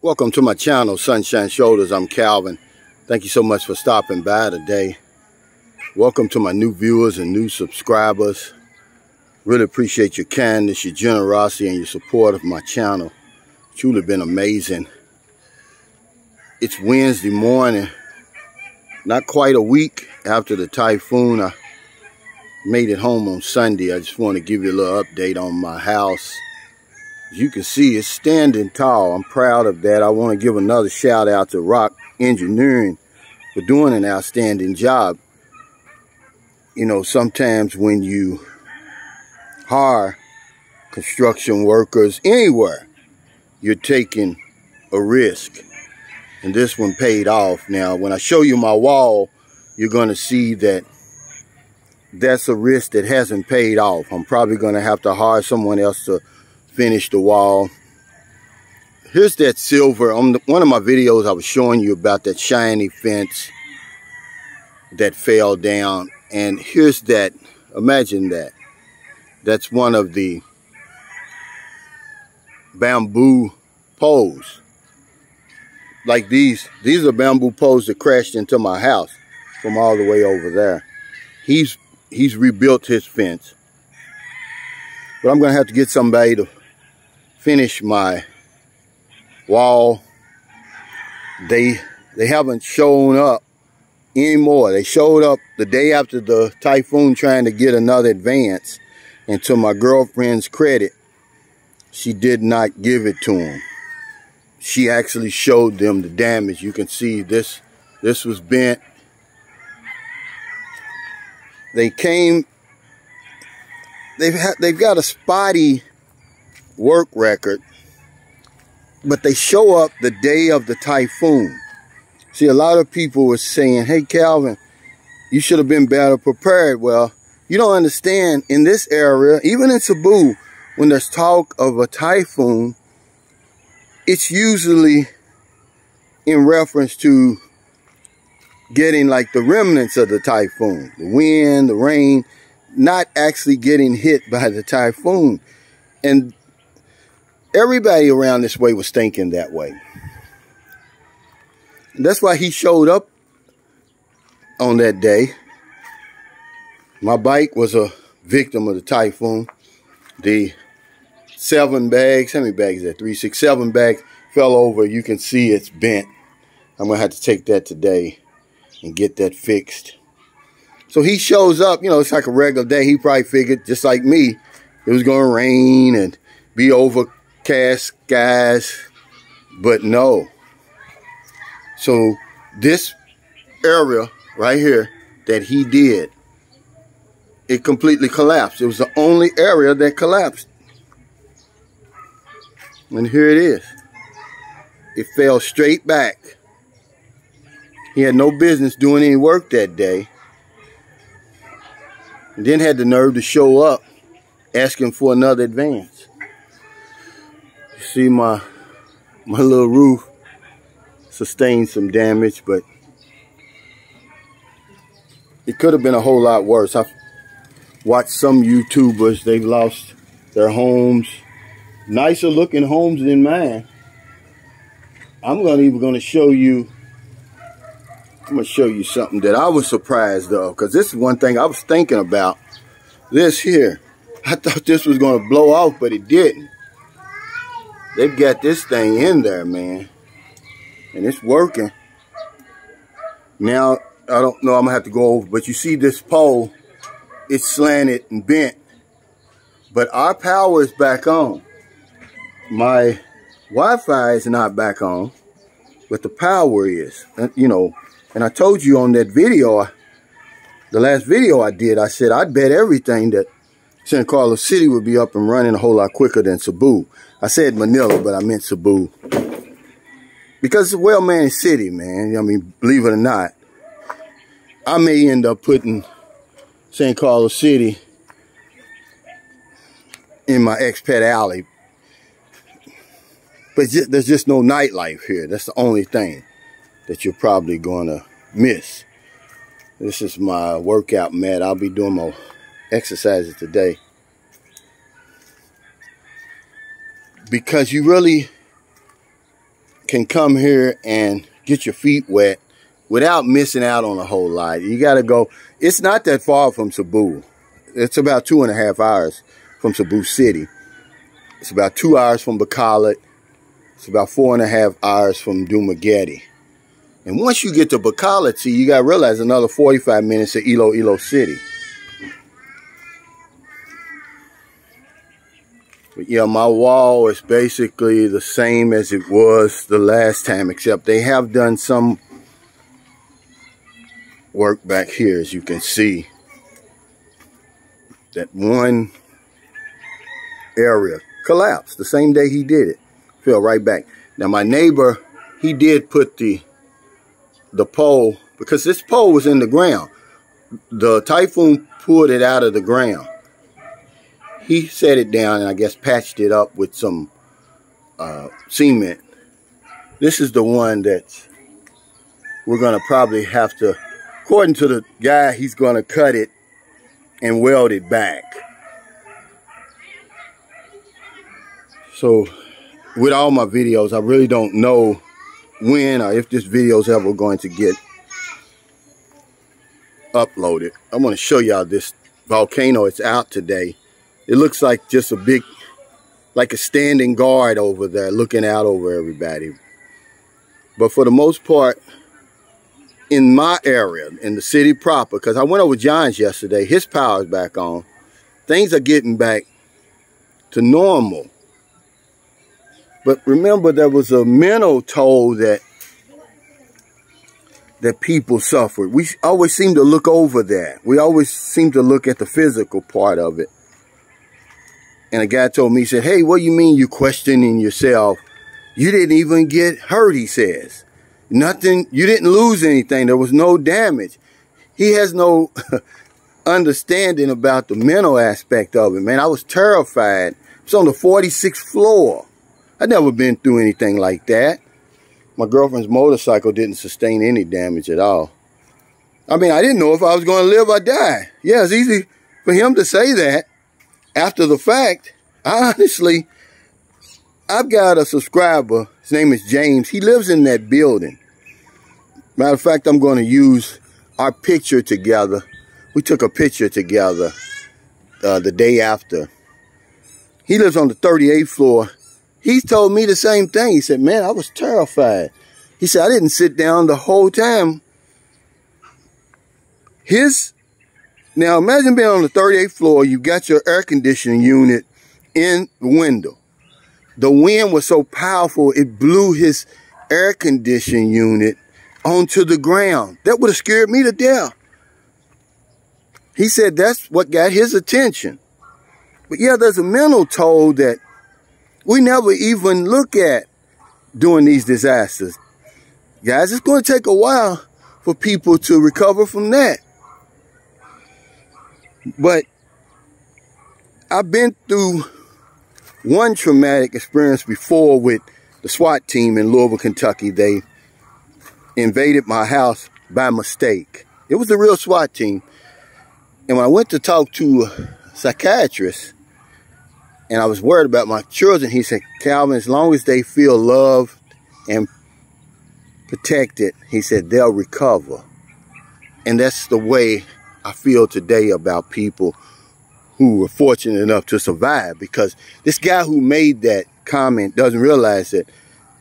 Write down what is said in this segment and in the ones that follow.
Welcome to my channel, Sunshine Shoulders. I'm Calvin. Thank you so much for stopping by today. Welcome to my new viewers and new subscribers. Really appreciate your kindness, your generosity, and your support of my channel. Truly been amazing. It's Wednesday morning, not quite a week after the typhoon. I made it home on Sunday. I just want to give you a little update on my house. As you can see, it's standing tall. I'm proud of that. I want to give another shout out to Rock Engineering for doing an outstanding job. You know, sometimes when you hire construction workers anywhere, you're taking a risk. And this one paid off. Now, when I show you my wall, you're going to see that that's a risk that hasn't paid off. I'm probably going to have to hire someone else to finish the wall. Here's that silver. On one of my videos, I was showing you about that shiny fence that fell down. And here's that. Imagine that. That's one of the bamboo poles. Like these are bamboo poles that crashed into my house from all the way over there. He's rebuilt his fence. But I'm going to have to get somebody to finish my wall. They haven't shown up anymore. They showed up the day after the typhoon trying to get another advance. And to my girlfriend's credit, she did not give it to them. She actually showed them the damage. You can see this was bent. They came, they've got a spotty work record, but they show up the day of the typhoon. See, a lot of people were saying, hey Calvin, you should have been better prepared. Well, you don't understand, in this area, even in Cebu, when there's talk of a typhoon, it's usually in reference to getting like the remnants of the typhoon, the wind, the rain, not actually getting hit by the typhoon. And everybody around this way was thinking that way. And that's why he showed up on that day. My bike was a victim of the typhoon. The 7 bags, how many bags is that? 3, 6, 7 bag fell over. You can see it's bent. I'm going to have to take that today and get that fixed. So he shows up, you know, it's like a regular day. He probably figured, just like me, it was going to rain and be overcast skies, but no. So this area right here that he did, it completely collapsed. It was the only area that collapsed. And here it is. It fell straight back. He had no business doing any work that day. And then had the nerve to show up asking for another advance. You see my little roof sustained some damage, but it could have been a whole lot worse. I've watched some YouTubers, they've lost their homes. Nicer looking homes than mine. I'm even going to show you. I'm going to show you something that I was surprised of, because this is one thing I was thinking about. This here, I thought this was going to blow off, but it didn't. They've got this thing in there, man, and it's working. Now, I don't know, I'm going to have to go over, but you see this pole, it's slanted and bent, but our power is back on. My Wi-Fi is not back on, but the power is, you know. And I told you on that video, the last video I did, I said I'd bet everything that San Carlos City would be up and running a whole lot quicker than Cebu. I said Manila, but I meant Cebu. Because it's a well-managed city, man. I mean, believe it or not, I may end up putting San Carlos City in my expat alley. But there's just no nightlife here. That's the only thing that you're probably going to miss. This is my workout mat. I'll be doing my exercises today. Because you really can come here and get your feet wet without missing out on a whole lot. You got to go. It's not that far from Cebu. It's about 2.5 hours from Cebu City. It's about 2 hours from Bacolod. It's about 4.5 hours from Dumaguete. And once you get to Bacolod, see, you got to realize another 45 minutes to Iloilo City. But yeah, my wall is basically the same as it was the last time, except they have done some work back here, as you can see. That one area collapsed the same day he did it. Fell right back. Now my neighbor, he did put the pole, because this pole was in the ground. The typhoon pulled it out of the ground. He set it down and I guess patched it up with some cement. This is the one that we're going to probably have to, according to the guy, he's going to cut it and weld it back. So with all my videos, I really don't know when or if this video is ever going to get uploaded. I want to show y'all this volcano. It's out today. It looks like just a big, like a standing guard over there looking out over everybody. But for the most part, in my area, in the city proper, because I went over John's yesterday, his power's back on. Things are getting back to normal. But remember, there was a mental toll that people suffered. We always seem to look over that. We always seem to look at the physical part of it. And a guy told me, he said, hey, what do you mean you questioning yourself? You didn't even get hurt, he says. Nothing, you didn't lose anything. There was no damage. He has no understanding about the mental aspect of it, man. I was terrified. It's on the 46th floor. I'd never been through anything like that. My girlfriend's motorcycle didn't sustain any damage at all. I mean, I didn't know if I was going to live or die. Yeah, it's easy for him to say that. After the fact, honestly, I've got a subscriber. His name is James. He lives in that building. Matter of fact, I'm going to use our picture together. We took a picture together the day after. He lives on the 38th floor. He's told me the same thing. He said, man, I was terrified. He said, I didn't sit down the whole time. Now, imagine being on the 38th floor. You got your air conditioning unit in the window. The wind was so powerful, it blew his air conditioning unit onto the ground. That would have scared me to death. He said that's what got his attention. But yeah, there's a mental toll that we never even look at during these disasters. Guys, it's going to take a while for people to recover from that. But I've been through one traumatic experience before with the SWAT team in Louisville, Kentucky. They invaded my house by mistake. It was a real SWAT team. And when I went to talk to a psychiatrist, and I was worried about my children, he said, Calvin, as long as they feel loved and protected, he said, they'll recover. And that's the way I feel today about people who were fortunate enough to survive, because this guy who made that comment doesn't realize that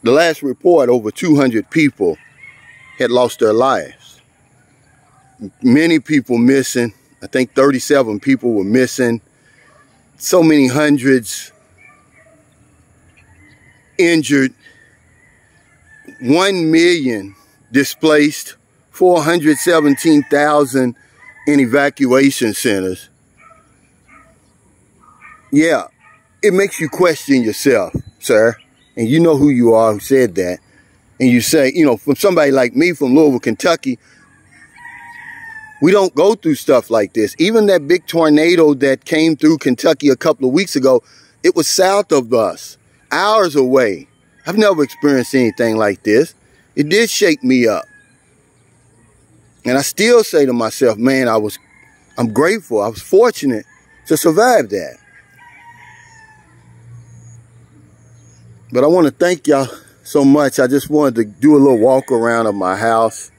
the last report, over 200 people had lost their lives. Many people missing. I think 37 people were missing. So many hundreds injured. 1 million displaced. 417,000 in evacuation centers. Yeah, it makes you question yourself, sir. And you know who you are who said that. And you say, you know, from somebody like me from Louisville, Kentucky, we don't go through stuff like this. Even that big tornado that came through Kentucky a couple of weeks ago, it was south of us, hours away. I've never experienced anything like this. It did shake me up. And I still say to myself, man, I'm grateful. I was fortunate to survive that. But I want to thank y'all so much. I just wanted to do a little walk around of my house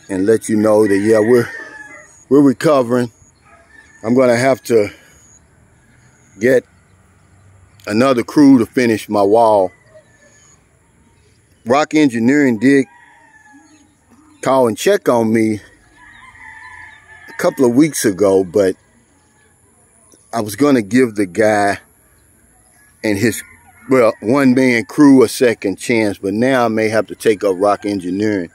and let you know that, yeah, we're recovering. I'm gonna have to get another crew to finish my wall. Rock Engineering did call and check on me a couple of weeks ago, but I was gonna give the guy and his, well, one-man crew a second chance, but now I may have to take up Rock Engineering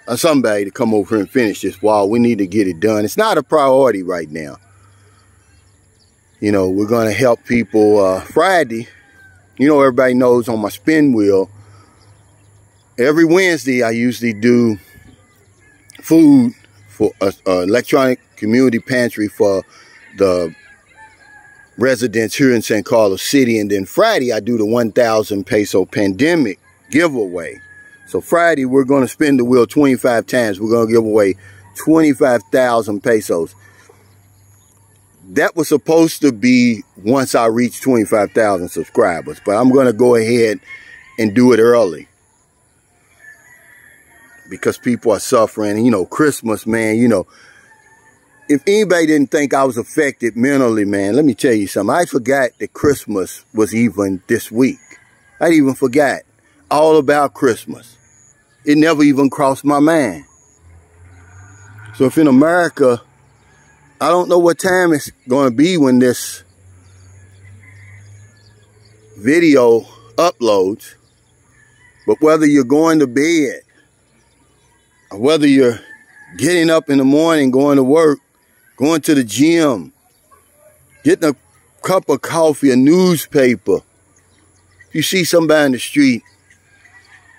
or somebody to come over here and finish this wall. We need to get it done. It's not a priority right now. You know, we're going to help people Friday. You know, everybody knows on my spin wheel, every Wednesday I usually do food for electronic community pantry for the residents here in San Carlos City. And then Friday I do the 1,000 peso pandemic giveaway. So Friday we're going to spin the wheel 25 times. We're going to give away 25,000 pesos. That was supposed to be once I reach 25,000 subscribers, but I'm going to go ahead and do it early because people are suffering. And, you know, Christmas, man, you know, if anybody didn't think I was affected mentally, man, let me tell you something. I forgot that Christmas was even this week. I even forgot all about Christmas. It never even crossed my mind. So if in America, I don't know what time it's going to be when this video uploads, but whether you're going to bed or whether you're getting up in the morning, going to work, going to the gym, getting a cup of coffee, a newspaper. If you see somebody in the street,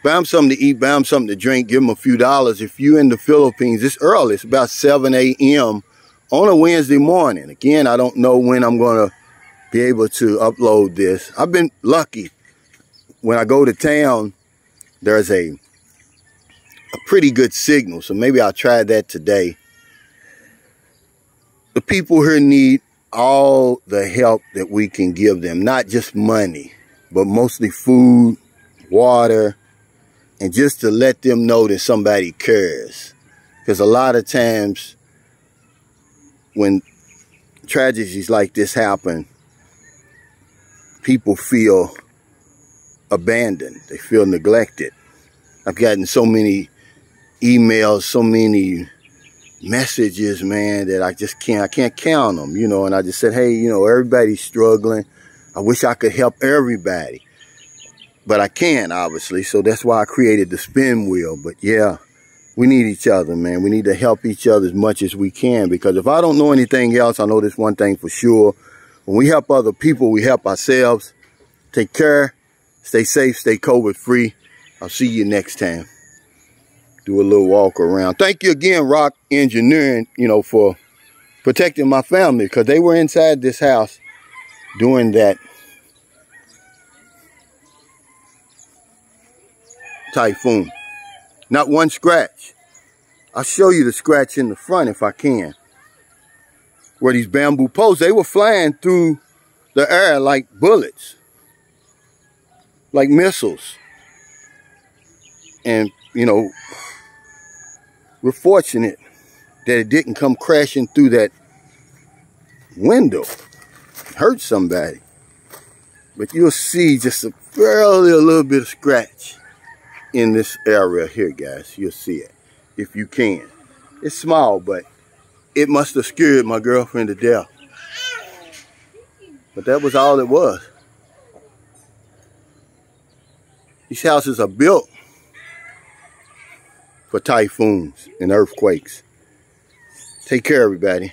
buy them something to eat, buy them something to drink, give them a few dollars. If you're in the Philippines, it's early. It's about 7 a.m. on a Wednesday morning. Again, I don't know when I'm going to be able to upload this. I've been lucky. When I go to town, there's a pretty good signal, so maybe I'll try that today. The people here need all the help that we can give them, not just money, but mostly food, water, and just to let them know that somebody cares. Because a lot of times when tragedies like this happen, people feel abandoned. They feel neglected. I've gotten so many emails, so many messages, man, that I can't count them, you know. And I just said, hey, you know, everybody's struggling. I wish I could help everybody, but I can't, obviously. So that's why I created the spin wheel. But yeah, we need each other, man. We need to help each other as much as we can, because if I don't know anything else, I know this one thing for sure. When we help other people, we help ourselves. Take care, stay safe, stay COVID free. I'll see you next time. Do a little walk around. Thank you again, Rock Engineering, you know, for protecting my family, because they were inside this house doing that typhoon. Not one scratch. I'll show you the scratch in the front if I can. Where these bamboo posts, they were flying through the air like bullets, like missiles. And, you know, we're fortunate that it didn't come crashing through that window, hurt somebody. But you'll see just barely a little bit of scratch in this area here, guys. You'll see it if you can. It's small, but it must have scared my girlfriend to death. But that was all it was. These houses are built for typhoons and earthquakes. Take care, everybody.